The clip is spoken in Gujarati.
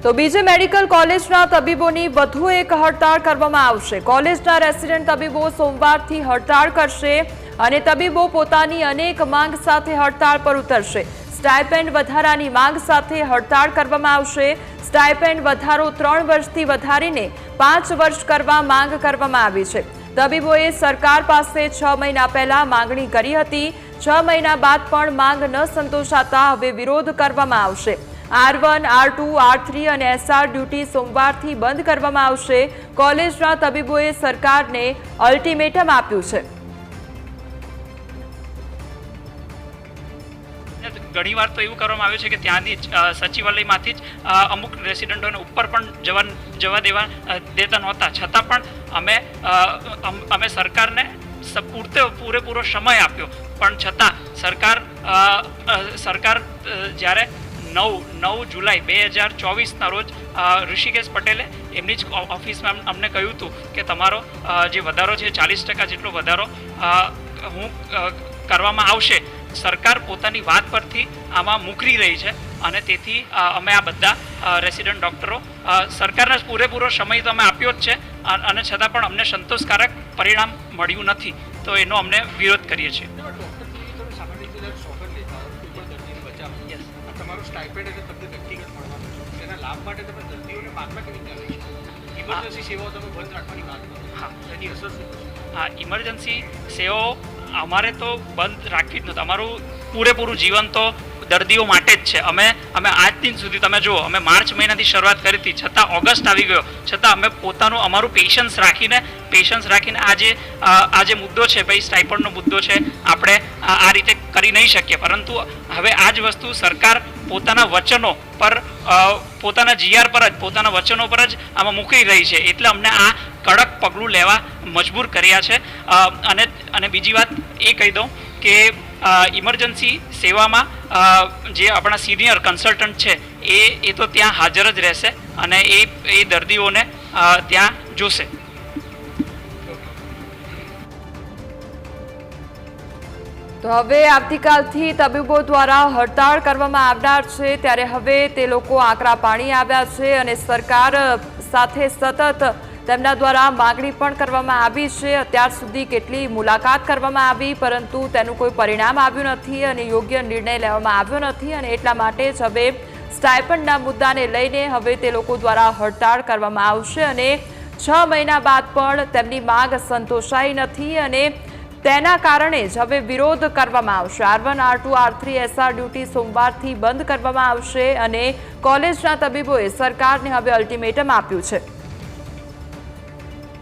તો બીજે મેડિકલ કોલેજના તબીબોની વધુ એક હડતાળ કરવામાં આવશે। કોલેજના રેસિડેન્ટ તબીબો સોમવારથી હડતાળ કરશે અને તબીબો પોતાની અનેક માંગ સાથે હડતાળ પર ઉતરશે। સ્ટાઇપેન્ડ વધારાની માંગ સાથે હડતાળ કરવામાં આવશે। સ્ટાઇપેન્ડ વધારો 3 વર્ષથી વધારીને 5 વર્ષ કરવા માંગ કરવામાં આવી છે। તબીબોએ સરકાર પાસે 6 મહિના પહેલા માંગણી કરી હતી। 6 મહિના બાદ પણ માંગ ન સંતોષાતા હવે વિરોધ કરવામાં આવશે। R1, R2, R3 અને SR ડ્યુટી સોમવારથી બંધ કરવામાં આવશે। કોલેજના તબીબોએ સરકારને અલ્ટિમેટમ આપ્યું છે। ઘણીવાર તો એવું કરવામાં આવ્યું છે કે ત્યાંથી સચિવાલયમાંથી જ અમુક રેસિડન્ટોને ઉપર પણ જવા દેતા નહોતા, છતાં પણ અમે સરકારને પૂરેપૂરો સમય આપ્યો, પણ છતાં સરકાર જ્યારે 9 જુલાઈ 2024ના રોજ ઋષિકેશ પટેલે એમની જ ઓફિસમાં અમને કહ્યું હતું કે તમારો જે વધારો છે 40% જેટલો વધારો કરવામાં આવશે। સરકાર પોતાની વાત પરથી આમાં મુકરી રહી છે અને તેથી અમે આ બધા રેસિડન્ટ ડૉક્ટરો સરકારને પૂરેપૂરો સમય તો અમે આપ્યો જ છે અને છતાં પણ અમને સંતોષકારક પરિણામ મળ્યું નથી, તો એનો અમને વિરોધ કરીએ છીએ। હા, ઇમરજન્સી સેવાઓ અમારે તો બંધ રાખવી જ નથી। અમારું પૂરેપૂરું જીવન તો દર્દીઓ માટે જ છે। અમે આજ દિન સુધી તમે જુઓ, અમે માર્ચ મહિનાથી શરૂઆત કરી હતી, છતાં ઓગસ્ટ આવી ગયો, છતાં અમે અમારું પેશન્સ રાખીને આ જે મુદ્દો છે ભાઈ, સ્ટાઇપન્ડનો મુદ્દો છે, આપણે આ રીતે કરી નહીં શકીએ। પરંતુ હવે આ જ વસ્તુ સરકાર પોતાના વચનો પર, પોતાના GR પર જ, પોતાના વચનો પર જ આમાં મૂકી રહી છે, એટલે અમને આ કડક પગલું લેવા મજબૂર કર્યા છે। અને બીજી વાત એ કહી દઉં કે ઇમરજન્સી સેવામાં જે આપણા સિનિયર કન્સલ્ટન્ટ છે એ તો ત્યાં હાજર જ રહેશે અને એ દર્દીઓને ત્યાં જોશે। તો હવે આવતીકાલથી તબીબો દ્વારા હડતાળ કરવામાં આવનાર છે, ત્યારે હવે તે લોકો આકરા પાણી આવ્યા છે અને સરકાર સાથે સતત તેમના દ્વારા માગણી પણ કરવામાં આવી છે। અત્યાર સુધી કેટલી મુલાકાત કરવામાં આવી, પરંતુ તેનું કોઈ પરિણામ આવ્યું નથી અને યોગ્ય નિર્ણય લેવામાં આવ્યો નથી અને એટલા માટે જ હવે સ્ટાઇપન્ડના મુદ્દાને લઈને હવે તે લોકો દ્વારા હડતાળ કરવામાં આવશે અને 6 મહિના બાદ પણ તેમની માંગ સંતોષાઈ નથી અને તેના કારણે જ હવે વિરોધ કરવામાં આવશે। R1, R2, R3, SR duty સોમવારથી બંધ કરવામાં આવશે અને કોલેજના તબીબોએ સરકારને હવે અલ્ટિમેટમ આપ્યું છે।